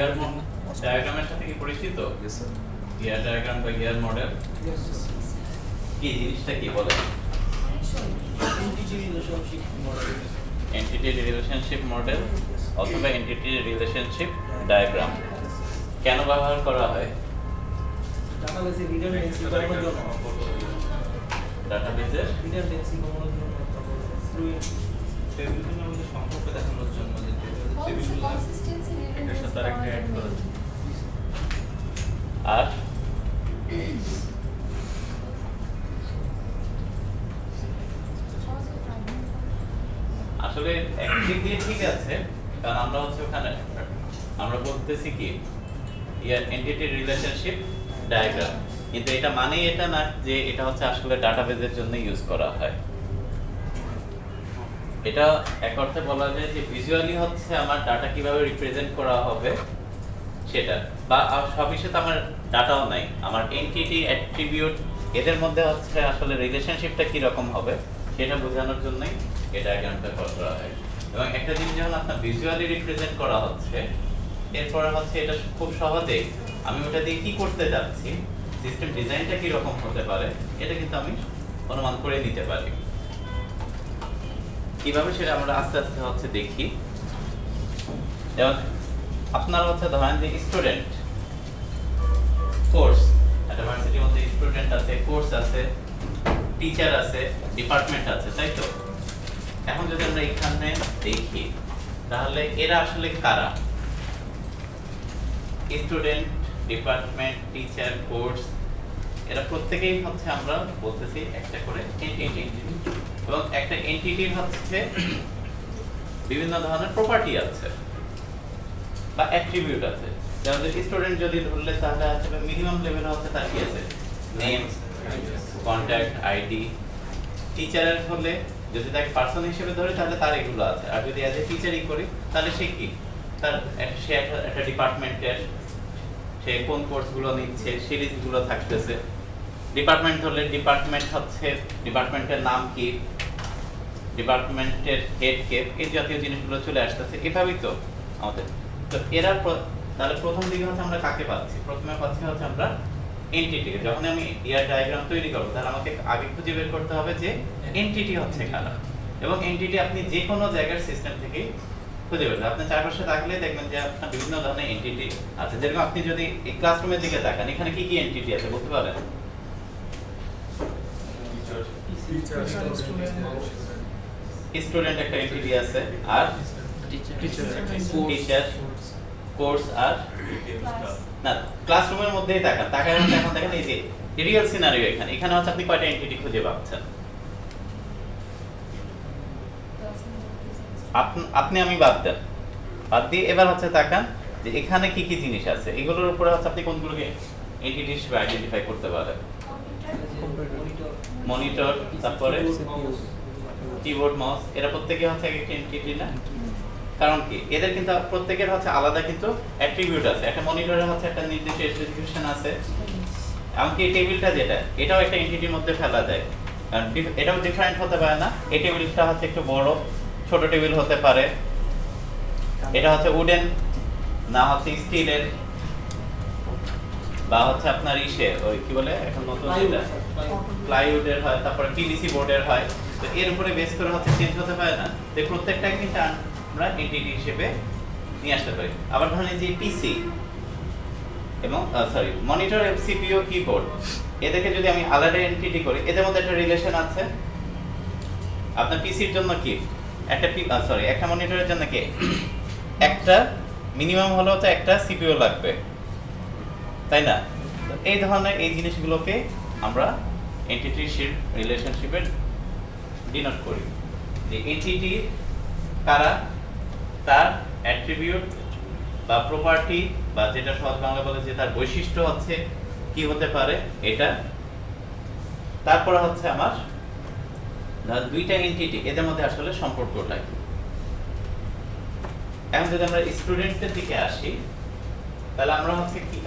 Gear ডায়াগ্রামের সাথে কি পরিচিত? Yes sir. গিয়ার ডায়াগ্রাম বা গিয়ার মডেল Yes sir. কি জিনিসটা কি বলে? এন্টিটি রিলেশনশিপ মডেল অথবা এন্টিটি রিলেশনশিপ ডায়াগ্রাম কেন ব্যবহার করা হয়? ডাটাবেসে রিডান্ডেন্সি কমানোর জন্য। ডাটাবেসের রিডান্ডেন্সি কমানোর জন্য, তারপর টেবিলগুলোর মধ্যে সম্পর্ক দেখানোর জন্য, যে টেবিলগুলো এটার সাথে আরেকটা অ্যাড করা যায়। আর আসলে একদিক দিয়ে ঠিক আছে, কারণ আমরা হচ্ছে ওখানে আমরা বলতেছি কি এন্টিটি রিলেশনশিপ ডায়াগ্রাম, কিন্তু এটা মানে এটা না যে এটা হচ্ছে আসলে ডাটাবেজের জন্য ইউজ করা হয়। এটা এক অর্থে বলা যায় যে ভিজুয়ালি হচ্ছে আমার ডাটা কিভাবে রিপ্রেজেন্ট করা হবে সেটা, বা সব বিষয়ে আমার ডাটাও নাই, আমার এন্টিটি অ্যাট্রিবিউট এদের মধ্যে হচ্ছে আসলে রিলেশনশিপটা কি রকম হবে সেটা বোঝানোর জন্যই এই ডায়াগ্রামটা করা হয়। এবং একটা জিনিস যখন আপনার ভিজুয়ালি রিপ্রেজেন্ট করা হচ্ছে, এরপরে হচ্ছে এটা খুব সহজেই আমি ওটা দিয়ে কি করতে যাচ্ছি, সিস্টেম ডিজাইনটা কি রকম হতে পারে এটা কিন্তু আমি অনুমান করে নিতে পারি। কিভাবে সেটা আমরা আস্তে আস্তে হচ্ছে দেখি। যেমন আপনারা হচ্ছে ধরেন যে স্টুডেন্ট কোর্স, একটা ভার্সিটির মধ্যে স্টুডেন্ট আছে, কোর্স আছে, টিচার আছে, ডিপার্টমেন্ট আছে, তাই তো? এখন যদি আমরা এখানে দেখি তাহলে এরা আসলে কারা? স্টুডেন্ট, ডিপার্টমেন্ট, টিচার, কোর্স, এরা প্রত্যেকেই হচ্ছে আমরা বলতেছি একটা করে এন্টিটি, এবং একটা এন্টিটির হচ্ছে বিভিন্ন ধরনের প্রপার্টি আছে বা অ্যাট্রিবিউট আছে। যেমন স্টুডেন্ট যদি ধরলে তাহলে আছে মিনিমাম লেভেল হচ্ছে তার কি আছে, নেম, কন্ট্যাক্ট, আইডি। টিচারের হলে যদি তাকে পার্সন হিসেবে ধরে তাহলে তার এগুলো আছে। আর যদি অ্যাজ এ টিচারই করি তাহলে সে কি, তার সে একটা ডিপার্টমেন্টের, সে কোন কোর্সগুলো নিচ্ছে, সিরিজগুলো থাকতেছে। ডিপার্টমেন্ট হলে ডিপার্টমেন্ট হচ্ছে ডিপার্টমেন্টের নাম কি, ডিপার্টমেন্টের হেড কে, এই জাতীয় জিনিসগুলো চলে আসতেছে। এভাবেই তো আমাদের, তো এরা তাহলে প্রথম দিকে হচ্ছে আমরা কাকে পাচ্ছি? প্রথমে পাচ্ছি হচ্ছে আমরা এন্টিটিকে। যখন আমি ইয়ার ডায়াগ্রাম তৈরি করব তাহলে আমাকে আগে খুঁজে বের করতে হবে যে এন্টিটি হচ্ছে কারা, এবং এন্টিটি আপনি যে কোনো জায়গার সিস্টেম থেকে খুঁজে বের করবেন। আপনি চারপাশে তাকালে দেখবেন যে আপনার বিভিন্ন ধরনের এন্টিটি আছে। যেরকম আপনি যদি এই ক্লাসরুমের দিকে তাকান, এখানে কি কি এন্টিটি আছে বলতে পারেন? স্টুডেন্ট একটা এন্টিটি আছে, আর টিচার, কোর্স, আর না ক্লাসরুমের মধ্যেই তাকান, তাকায় হচ্ছে এখন দেখেন এই যে রিয়েল সিনারিও, এখানে হচ্ছে আপনি কয়টা এন্টিটি খুঁজে পাচ্ছেন? আপনি আমি বাদ দেন, বাদ দিয়ে এবার হচ্ছে তাকান যে এখানে কি কি জিনিস আছে, এগুলোর উপরে হচ্ছে আপনি কোনগুলোকে এন্টিটি হিসেবে আইডেন্টিফাই করতে পারেন? মনিটর, তারপরে কিবোর্ড, মাউস, এরা প্রত্যেকে হচ্ছে একটা এন্টিটি না? কারণ কি এদের কিন্তু প্রত্যেকের হচ্ছে আলাদা কিন্তু অ্যাট্রিবিউট আছে। একটা মনিটরে হচ্ছে একটা নির্দিষ্ট স্পেসিফিকেশন আছে, এমনকি এই টেবিলটা যেটা, এটাও একটা এন্টিটির মধ্যে ফেলা যায়, কারণ এটাও ডিফারেন্ট হতে পারে না। এই টেবিলটা হচ্ছে একটু বড়, ছোট টেবিল হতে পারে, এটা হচ্ছে উডেন না হচ্ছে স্টিলের, বা হচ্ছে আপনার ইসে ওই কি বলে এখন নতুন যেটা প্লাইউডের হয়, তারপরে পিভিসি বোর্ডের হয়। তো এর উপরে বেস করে হচ্ছে চেঞ্জ হতে পারে না, তো প্রত্যেকটাই কিন্তু আমরা এন্টিটি হিসেবে নিয়ে আসতে পারি। আবার ধরেন যে পিসি এবং সরি মনিটর, সিপিইউ, কিবোর্ড, এদেরকে যদি আমি আলাদা এন্টিটি করি, এদের মধ্যে একটা রিলেশন আছে। আপনার পিসির জন্য কি একটা একটা মনিটরের জন্য কি একটা মিনিমাম হলেও তো একটা সিপিইউ লাগবে, তাই না? তো এই ধরনের এই জিনিসগুলোকে আমরা এন্টিটি রিলেশনশিপে ডিনোট করি, যে এন্টিটি কারা, তার অ্যাট্রিবিউট বা প্রপার্টি, বা যেটা সহজ বাংলা বলে যে তার বৈশিষ্ট্য হচ্ছে কি হতে পারে এটা। তারপরে হচ্ছে আমার দুইটা এন্টিটি, এদের মধ্যে আসলে সম্পর্কটা কি। এখন যদি আমরা স্টুডেন্টের দিকে আসি তাহলে আমরা হচ্ছে কি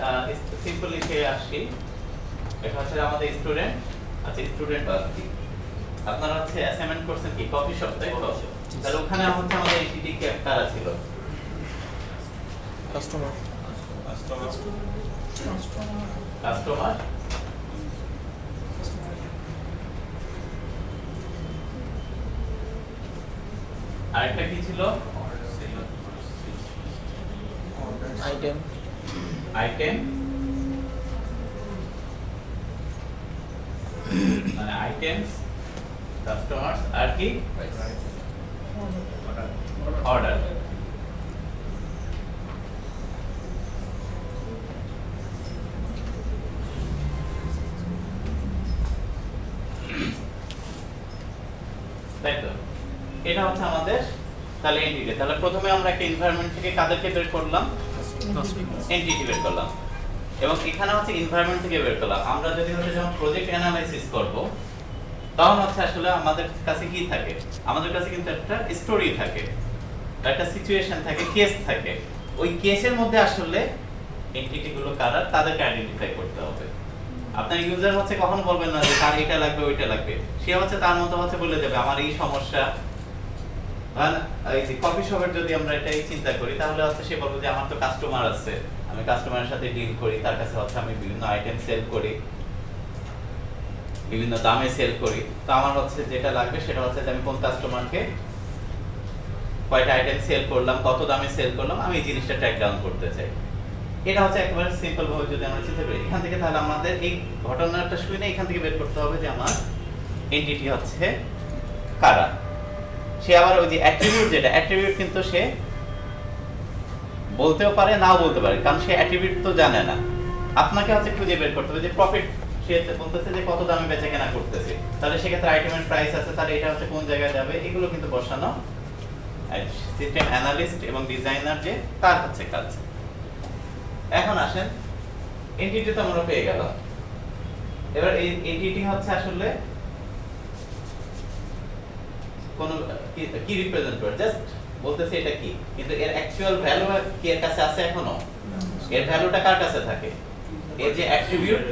সিম্পল লিখে আসি, এটা হচ্ছে আমাদের স্টুডেন্ট। আচ্ছা স্টুডেন্ট বাকি আপনারা হচ্ছে অ্যাসাইনমেন্ট করছেন কি কফি শপ, তাই তো? তাহলে ওখানে হচ্ছে আমাদের এন্টিটি কারা ছিল? কাস্টমার। কাস্টমার আরেকটা কি ছিল আইটেম আইটেম মানে আইটেমস কাস্টমার্স আর কি অর্ডার তাই তো এটা হচ্ছে আমাদের তাহলে এন্টিটি তাহলে প্রথমে আমরা একটা এনভায়রনমেন্ট থেকে কাদেরকে বের করলাম এন্টিটি বের করলাম এবং এখানে হচ্ছে এনভায়রনমেন্ট থেকে বের করলাম আমরা যদি হচ্ছে যখন প্রজেক্ট অ্যানালাইসিস করব তখন হচ্ছে আসলে আমাদের কাছে কি থাকে আমাদের কাছে কিন্তু একটা স্টোরি থাকে একটা সিচুয়েশন থাকে কেস থাকে ওই কেসের মধ্যে আসলে এন্টিটি গুলো কারা তাদেরকে আইডেন্টিফাই করতে হবে আপনার ইউজার হচ্ছে কখন বলবেন না যে তার এটা লাগবে ওইটা লাগবে সে হচ্ছে তার মতো হচ্ছে বলে দেবে আমার এই সমস্যা এই যে কফি শপের যদি আমরা এটাই চিন্তা করি তাহলে হচ্ছে সে বলবে যে আমার তো কাস্টমার আছে আমি কাস্টমারের সাথে ডিল করি তার কাছে হচ্ছে আমি বিভিন্ন আইটেম সেল করি বিভিন্ন দামে সেল করি তো আমার হচ্ছে যেটা লাগবে সেটা হচ্ছে যে আমি কোন কাস্টমারকে কয়টা আইটেম সেল করলাম কত দামে সেল করলাম আমি এই জিনিসটা ট্র্যাক ডাউন করতে চাই এটা হচ্ছে একেবারে সিম্পল ভাবে যদি আমরা চিন্তা করি এখান থেকে তাহলে আমাদের এই ঘটনাটা শুনে এখান থেকে বের করতে হবে যে আমার এন্টিটি হচ্ছে কারা সে আবার ওই যে অ্যাট্রিবিউট যেটা অ্যাট্রিবিউট কিন্তু সে বলতেও পারে নাও বলতে পারে কারণ সে অ্যাট্রিবিউট তো জানে না আপনাকে হচ্ছে খুঁজে বের করতে হবে যে প্রফিট সে বলতেছে যে কত দামে বেচা কেনা করতেছে তাহলে সেক্ষেত্রে আইটেমের প্রাইস আছে তাহলে এটা হচ্ছে কোন জায়গায় যাবে এগুলো কিন্তু বসানো সিস্টেম অ্যানালিস্ট এবং ডিজাইনার যে তার হচ্ছে কাজ এখন আসেন এন্টিটি তো আমরা পেয়ে গেলাম এবার এই এন্টিটি হচ্ছে আসলে কোন কি রিপ্রেজেন্ট করে জাস্ট বলতেছে এটা কি কিন্তু এর অ্যাকচুয়াল ভ্যালু কি এর কাছে আছে এখনো এর ভ্যালুটা কার কাছে থাকে এর যে অ্যাট্রিবিউট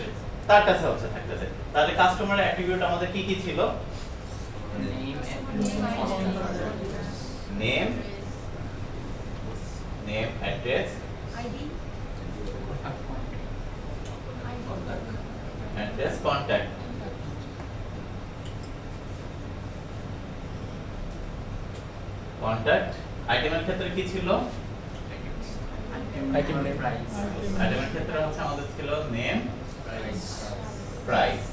তার কাছে হচ্ছে থাকতেছে তাহলে কাস্টমারের অ্যাট্রিবিউট আমাদের কি কি ছিল name address address contact contact আইটেমের ক্ষেত্রে কি ছিল আইটেম নেম আইটেমের ক্ষেত্রে হচ্ছে আমাদের ছিল নেম প্রাইস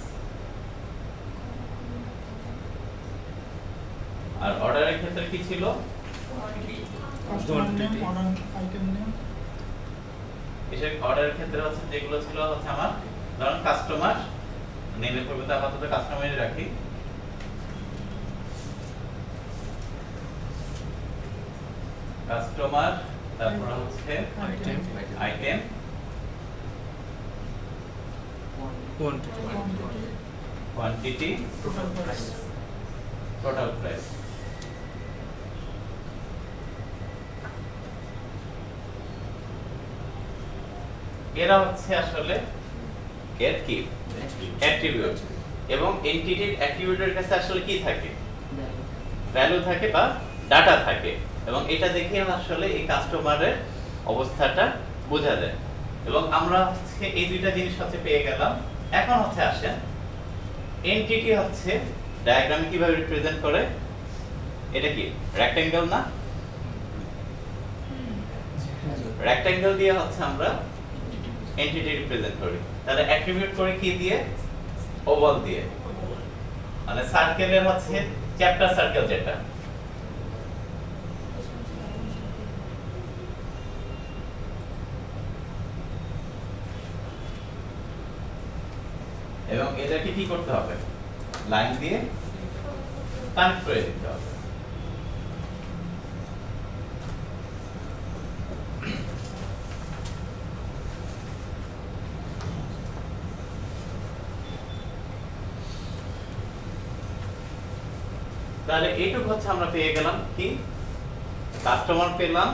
আর অর্ডারের ক্ষেত্রে কি ছিল এসব অর্ডারের ক্ষেত্রে হচ্ছে যেগুলো ছিল হচ্ছে আমার ধরুন কাস্টমার নেমের পরিবর্তে আপাতত কাস্টমারই রাখি কাস্টমার তারপর হচ্ছে আইটেম কোয়ান্টিটি টোটাল প্রাইস এরা হচ্ছে আসলে এর কি অ্যাট্রিবিউট এবং এন্টিটির অ্যাট্রিবিউটের কাছে আসলে কি থাকে ভ্যালু থাকে বা ডাটা থাকে এবং এটা দেখে আসলে এই কাস্টমারের অবস্থাটা বোঝা যায় এবং আমরা হচ্ছে এই দুইটা জিনিস হচ্ছে পেয়ে গেলাম এখন হচ্ছে আসেন এন্টিটি হচ্ছে ডায়াগ্রামে কিভাবে রিপ্রেজেন্ট করে এটা কি রেক্ট্যাঙ্গেল না রেক্ট্যাঙ্গেল দিয়ে হচ্ছে আমরা এন্টিটি রিপ্রেজেন্ট করি তাহলে অ্যাট্রিবিউট করে কি দিয়ে ওভাল দিয়ে মানে সার্কেলের হচ্ছে চ্যাপ্টার সার্কেল যেটা এবং এটাকে কি করতে হবে লাইন দিয়ে কানেক্ট করে দিতে হবে তাহলে এইটুকু হচ্ছে আমরা পেয়ে গেলাম কি কাস্টমার পেলাম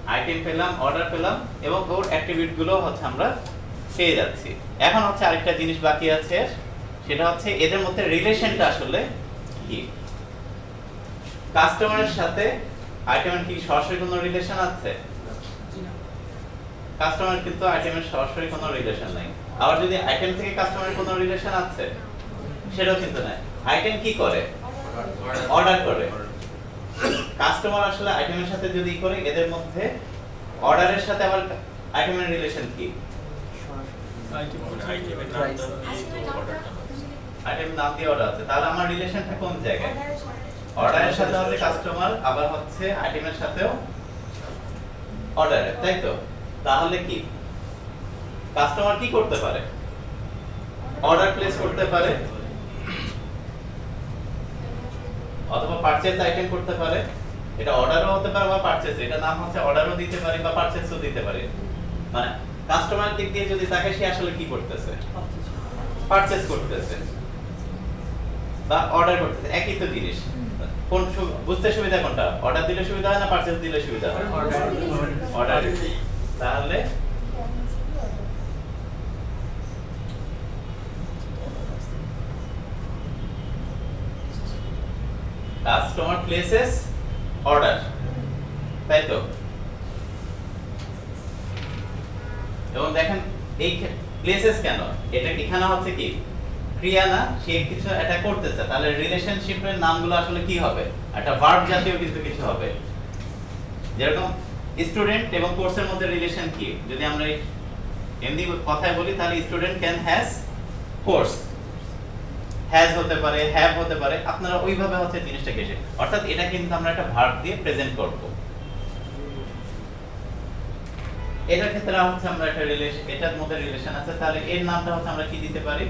আইটেম পেলাম অর্ডার পেলাম এবং ওর অ্যাট্রিবিউট গুলো হচ্ছে আমরা পেয়ে যাচ্ছি এখন হচ্ছে আরেকটা জিনিস বাকি আছে সেটা হচ্ছে এদের মধ্যে রিলেশনটা আসলে কি কাস্টমারের সাথে আইটেমের কি সরাসরি কোনো রিলেশন আছে কাস্টমার কিন্তু আইটেমের সরাসরি কোনো রিলেশন নাই। আবার যদি আইটেম থেকে কাস্টমারের কোনো রিলেশন আছে সেটাও কিন্তু নাই। আইটেম কি করে? অর্ডার করে। কাস্টমার আসলে আইটেমের সাথে যদি করে, এদের মধ্যে অর্ডারের সাথে আবার আইটেমের রিলেশন কি? আইটেম নাম দিয়ে অর্ডার আছে, তাহলে আমার রিলেশনটা কোন জায়গায়? অর্ডারের সাথে হচ্ছে কাস্টমার, আবার হচ্ছে আইটেমের সাথেও অর্ডারের, তাই তো? তাহলে কি কাস্টমার কি করতে পারে? অর্ডার প্লেস করতে পারে, অথবা পারচেজ আইটেম করতে পারে। এটা অর্ডারও হতে পারে বা পারচেজ, এটা নাম হচ্ছে অর্ডারও দিতে পারি বা পারচেজও দিতে পারি। মানে কাস্টমার দিক দিয়ে যদি তাকে, সে আসলে কি করতেছে? পারচেজ করতেছে বা অর্ডার করতেছে, একই তো জিনিস। কোন বুঝতে সুবিধা কোনটা? অর্ডার দিলে সুবিধা হয় না পারচেজ দিলে সুবিধা হয়? অর্ডার। তাহলে কাস্টমার প্লেসেস অর্ডার, তাই তো? এবং দেখেন এই প্লেসেস কেন, এটা এখানে হচ্ছে কি ক্রিয়া না, সে কিছু এটা করতেছে, তাহলে রিলেশনশিপের নামগুলো আসলে কি হবে? একটা ভার্ব জাতীয় কিন্তু কিছু হবে। যেরকম স্টুডেন্ট এবং কোর্সের মধ্যে রিলেশন কি? যদি আমরা এমনি কথায় বলি তাহলে student can has course, has হতে পারে, হ্যাভ হতে পারে, আপনারা ওইভাবে হচ্ছে জিনিসটাকে এসে, অর্থাৎ এটা কিন্তু আমরা একটা ভার্ব দিয়ে প্রেজেন্ট করব। এটার ক্ষেত্রে হচ্ছে আমরা একটা রিলেশন, এটার মধ্যে রিলেশন আছে, তাহলে এর নামটা হচ্ছে আমরা কি দিতে পারি?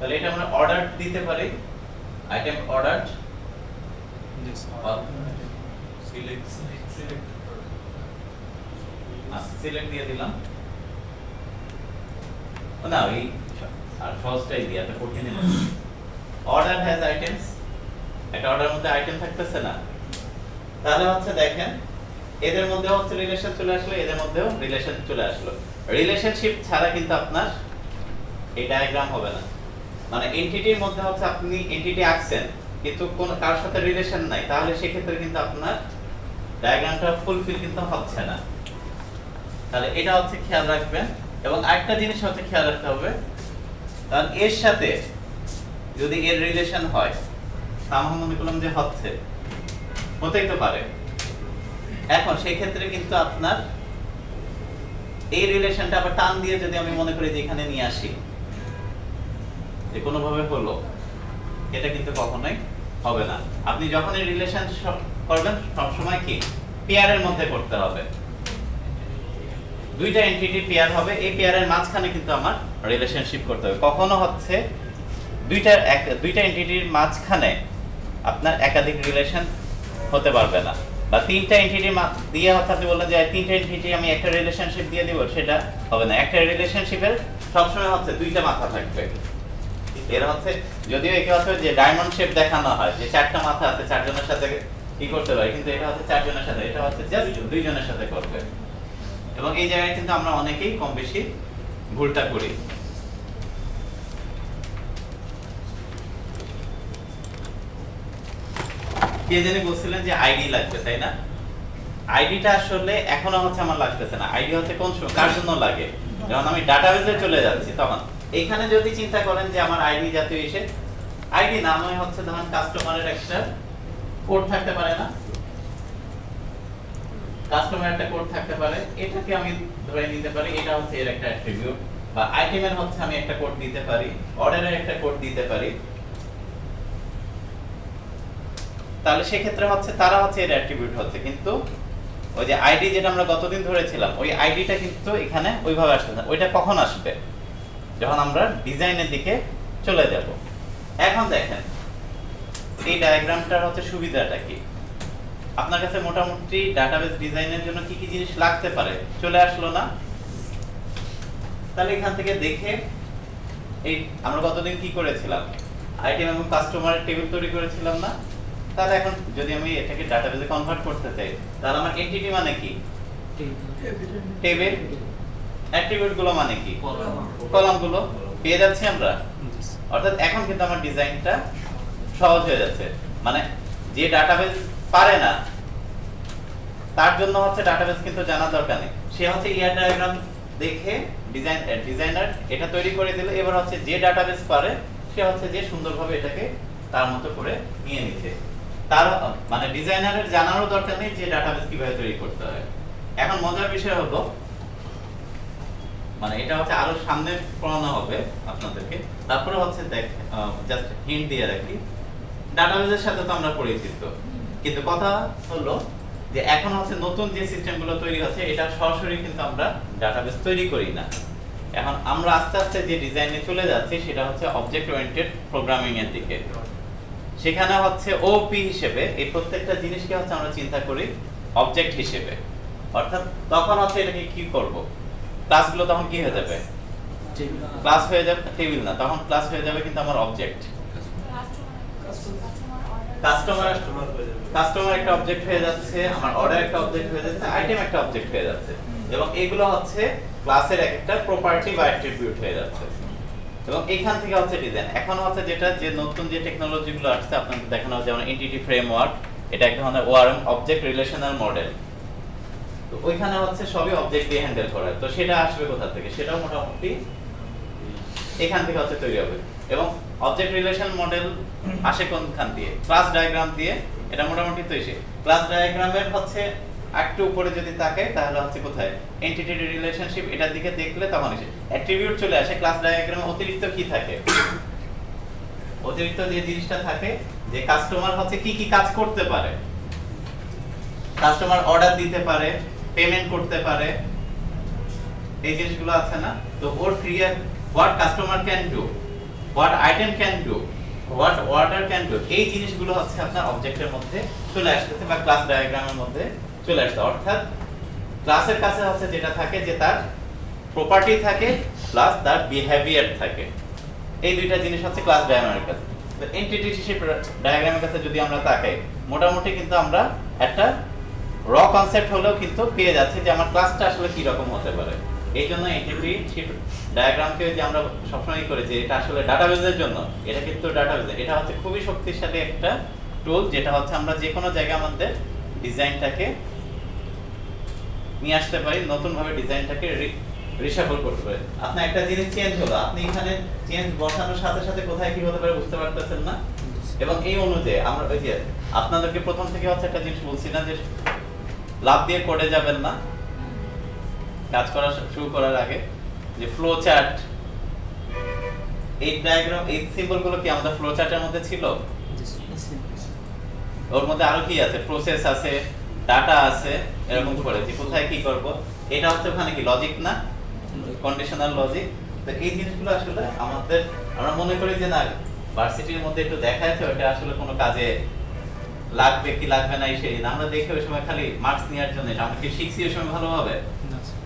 তাহলে এটা আমরা অর্ডার দিতে পারি, আইটেম অর্ডার, সিলেক্ট দিয়ে দিলাম না, ওই আর ফার্স্টটাই দিয়ে একটা কঠিন না। অর্ডার হ্যাজ আইটেমস, একটা অর্ডারের মধ্যে আইটেম থাকতেছে না, তাহলে হচ্ছে দেখেন এদের মধ্যে হচ্ছে রিলেশন চলে আসলো, এদের মধ্যেও রিলেশন চলে আসলো। রিলেশনশিপ ছাড়া কিন্তু আপনার এই ডায়াগ্রাম হবে না। মানে এন্টিটির মধ্যে হচ্ছে আপনি এন্টিটি আঁকছেন কিন্তু কোন কার সাথে রিলেশন নাই, তাহলে সেই ক্ষেত্রে কিন্তু আপনার ডায়াগ্রামটা ফুলফিল কিন্তু হচ্ছে না। তাহলে এটা হচ্ছে খেয়াল রাখবেন। এবং আরেকটা জিনিস হচ্ছে খেয়াল রাখতে হবে, কারণ এর সাথে যদি এর রিলেশন হয়, আমরা মনে করলাম যে হচ্ছে, হতেই তো পারে। এখন সেই ক্ষেত্রে কিন্তু আপনার এই রিলেশনটা আবার টান দিয়ে যদি আমি মনে করি যে এখানে নিয়ে আসি, যে কোনো ভাবে হলো, এটা কিন্তু কখনোই হবে না। আপনি যখন এই রিলেশন করবেন সবসময় কি পেয়ারের মধ্যে করতে হবে, দুইটা এন্টিটি পেয়ার হবে, এই পেয়ারের মাঝখানে কিন্তু আমার রিলেশনশিপ করতে হবে। কখনো হচ্ছে দুইটা এন্টিটির মাঝখানে আপনার একাধিক রিলেশন হতে পারবে না, বা তিনটা এন্টিটি দিয়ে হচ্ছে আপনি বললেন যে তিনটা এন্টিটি আমি একটা রিলেশনশিপ দিয়ে দিব, সেটা হবে না। একটা রিলেশনশিপের সবসময় হচ্ছে দুইটা মাথা থাকবে। এর হচ্ছে যদিও একে হচ্ছে যে ডায়মন্ড শেপ দেখানো হয় যে চারটা মাথা আছে, চারজনের সাথে কি করতে পারে, কিন্তু এটা হচ্ছে চারজনের সাথে, এটা হচ্ছে জাস্ট দুইজনের সাথে করবে। এবং এই জায়গায় কিন্তু আমরা অনেকেই কম বেশি ভুলটা করি। কে জানি বলছিলেন যে আইডি লাগবে, তাই না? আইডিটা আসলে এখনো হচ্ছে আমার লাগতেছে না। আইডি হচ্ছে কোন সময় কার জন্য লাগে? যখন আমি ডাটাবেসে চলে যাচ্ছি তখন। এখানে যদি চিন্তা করেন যে আমার আইডি জাতীয় এসে, আইডি নামে হচ্ছে ধরুন কাস্টমারের একটা কোড থাকতে পারে না, কাস্টমার একটা কোড থাকতে পারে, এটাকে আমি ধরে নিতে পারি এটা হচ্ছে এর একটা অ্যাট্রিবিউট, বা আইটেমের হচ্ছে আমি একটা কোড দিতে পারি, অর্ডারের একটা কোড দিতে পারি। তাহলে সেই ক্ষেত্রে হচ্ছে তারা হচ্ছে এর অ্যাট্রিবিউট হচ্ছে, কিন্তু ওই যে আইডি যেটা আমরা গতদিন ধরেছিলাম, ওই আইডিটা কিন্তু এখানে ওইভাবে আসবে না। ওইটা কখন আসবে? যখন আমরা ডিজাইনের দিকে চলে যাব। এখন দেখেন এই ডায়াগ্রামটার হচ্ছে সুবিধাটা কি? আপনার কাছে মোটামুটি ডাটাবেস ডিজাইনের জন্য কি কি জিনিস লাগতে পারে চলে আসলো না? তাহলে এখান থেকে দেখে এই আমরা গতদিন কি করেছিলাম, আইটেম এবং কাস্টমারের টেবিল তৈরি করেছিলাম না? তাহলে এখন যদি আমি এটাকে ডাটাবেসে কনভার্ট করতে চাই, তাহলে আমার এন্টিটি মানে কি? টেবিল অ্যাট্রিবিউট গুলো মানে কি কলাম গুলো পেয়ে যাচ্ছি আমরা অর্থাৎ এখন কিন্তু আমার ডিজাইনটা সহজ হয়ে যাচ্ছে মানে যে ডাটাবেস পারে না তার জন্য হচ্ছে ডাটাবেস কিন্তু জানা দরকার নেই সে হচ্ছে ইয়ার ডায়াগ্রাম দেখে ডিজাইনার এটা তৈরি করে দিল এবার হচ্ছে যে ডাটাবেস পারে সে হচ্ছে যে সুন্দরভাবে এটাকে তার মতো করে নিয়ে নিচ্ছে তার মানে ডিজাইনারের জানারও দরকার নেই যে ডাটাবেস কিভাবে তৈরি করতে হয় এখন মজার বিষয় হলো মানে এটা হচ্ছে আরো সামনে পড়ানো হবে আপনাদেরকে তারপরে হচ্ছে জাস্ট হিন্ট দিয়ে রাখি ডাটাবেসের সাথে তো আমরা পরিচিত কিন্তু কথা হলো যে এখন হচ্ছে নতুন যে সিস্টেমগুলো তৈরি হচ্ছে এটা সরাসরি কিন্তু আমরা ডাটাবেস তৈরি করি না এখন আমরা আস্তে আস্তে যে ডিজাইনে চলে যাচ্ছি সেটা হচ্ছে অবজেক্ট ওরিয়েন্টেড প্রোগ্রামিং এর দিকে সেখানে হচ্ছে ওপি হিসেবে এই প্রত্যেকটা জিনিসকে হচ্ছে আমরা চিন্তা করি অবজেক্ট হিসেবে অর্থাৎ তখন হচ্ছে এটাকে কি করব ক্লাসগুলো তখন কি হয়ে যাবে ক্লাস হয়ে যাবে টেবিল না তখন ক্লাস হয়ে যাবে কিন্তু আমার অবজেক্ট কাস্টমার একটা অবজেক্ট হয়ে যাচ্ছে আমার অর্ডার একটা অবজেক্ট হয়ে যাচ্ছে আইটেম একটা অবজেক্ট হয়ে যাচ্ছে এবং এগুলো হচ্ছে ক্লাসের একটা প্রপার্টি বা অ্যাট্রিবিউট হয়ে যাচ্ছে এবং এইখান থেকে হচ্ছে ডিজাইন এখন হচ্ছে যেটা যে নতুন যে টেকনোলজিগুলো আসছে আপনাদের দেখানো হচ্ছে যেমন এনটিটি ফ্রেমওয়ার্ক এটা এক ধরনের ওআরএম অবজেক্ট রিলেশনাল মডেল তো ওইখানে হচ্ছে সবই অবজেক্ট দিয়ে হ্যান্ডেল করা তো সেটা আসবে কোথা থেকে সেটাও মোটামুটি এখান থেকে হচ্ছে তৈরি হবে এবং অবজেক্ট রিলেশন মডেল আসে কোনখান দিয়ে ক্লাস ডায়াগ্রাম দিয়ে এটা মোটামুটি তো এসে ক্লাস ডায়াগ্রামের হচ্ছে একটু উপরে যদি তাকাই তাহলে হচ্ছে কোথায় এন্টিটি রিলেশনশিপ এটার দিকে দেখলে তখন এসে অ্যাট্রিবিউট চলে আসে ক্লাস ডায়াগ্রামে অতিরিক্ত কি থাকে অতিরিক্ত যে জিনিসটা থাকে যে কাস্টমার হচ্ছে কি কি কাজ করতে পারে কাস্টমার অর্ডার দিতে পারে পেমেন্ট করতে পারে এই জিনিসগুলো আছে না তো ওর ক্রিয়া what customer can do what item can do what order can do এই জিনিসগুলো হচ্ছে আপনার অবজেক্টের মধ্যে চলে আসছে বা ক্লাস ডায়াগ্রামের মধ্যে চলে আসছে অর্থাৎ ক্লাসের কাছে হচ্ছে যেটা থাকে যে তার প্রপার্টি থাকে প্লাস তার বিহেভিয়ার থাকে এই দুইটা জিনিস হচ্ছে ক্লাস ডায়াগ্রামের কাছে তো এন্টিটি ডায়াগ্রামের কাছে যদি আমরা তাকাই মোটামুটি কিন্তু আমরা একটা র কনসেপ্ট হলেও কিন্তু পেয়ে যাচ্ছে যে আমার ক্লাসটা আসলে কি রকম হতে পারে এইজন্য এন্টিটি ডায়াগ্রামকে যে আমরা সবসময় করি যে এটা আসলে ডাটাবেসের জন্য এটা কিন্তু ডাটাবেস এটা হচ্ছে খুবই শক্তিশালী একটা টুল যেটা হচ্ছে আমরা যে কোনো জায়গায় আমাদের ডিজাইনটাকে নিয়ে আসতে পারি নতুন ভাবে ডিজাইনটাকে রিশাফল করতে পারি আপনি একটা জিনিস চেঞ্জ হলো আপনি এখানে চেঞ্জ বসানোর সাথে সাথে কোথায় কি হতে পারে বুঝতে পারতেছেন না এবং এই অনুযায়ী আমরা ওই যে আপনাদেরকে প্রথম থেকে হচ্ছে একটা জিনিস বলছি না যে লাভ দিয়ে কোডে যাবেন না কাজ করা শুরু করার আগে যে ফ্লো চার্ট এই ডায়াগ্রাম এই সিম্বলগুলো কি আমাদের ফ্লো চার্টের মধ্যে ছিল ওর মধ্যে আরো কি আছে প্রসেস আছে ডাটা আছে এরকম করে যে কোথায় কি করব এটা হচ্ছে ওখানে কি লজিক না কন্ডিশনাল লজিক তো এই জিনিসগুলো আসলে আমাদের আমরা মনে করি যে না ভার্সিটির মধ্যে একটু দেখাচ্ছে ওটা আসলে কোনো কাজে লাগবে কি লাগবে না সেই আমরা দেখে ওই সময় খালি মার্কস নেওয়ার জন্য আমরা কি শিখছি ওই সময় ভালোভাবে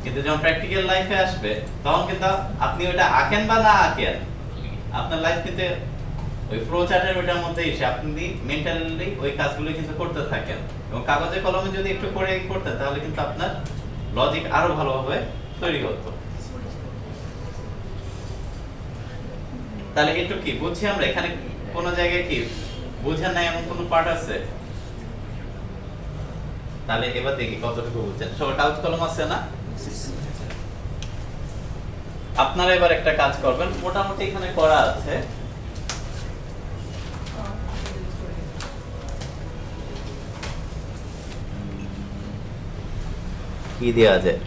কিন্তু যখন প্র্যাকটিক্যাল লাইফে আসবে তখন কিন্তু আপনি ওটা আঁকেন বা না আঁকেন আপনার লাইফ কিন্তু ওই ফ্লো চার্টের ওটার মধ্যে এসে আপনি মেন্টালি ওই কাজগুলো কিন্তু করতে থাকেন এবং কাগজে কলমে যদি একটু করে করতেন তাহলে কিন্তু আপনার লজিক আরো ভালোভাবে তৈরি হতো তাহলে একটু কি বুঝছি আমরা এখানে কোন জায়গায় কি বুঝেন না এমন কোন পার্ট আছে তাহলে এবার দেখি কতটুকু বুঝছেন সবার কাগজ কলম আছে না আপনারা এবার একটা কাজ করবেন মোটামুটি এখানে করা আছে কি দেয়া যায়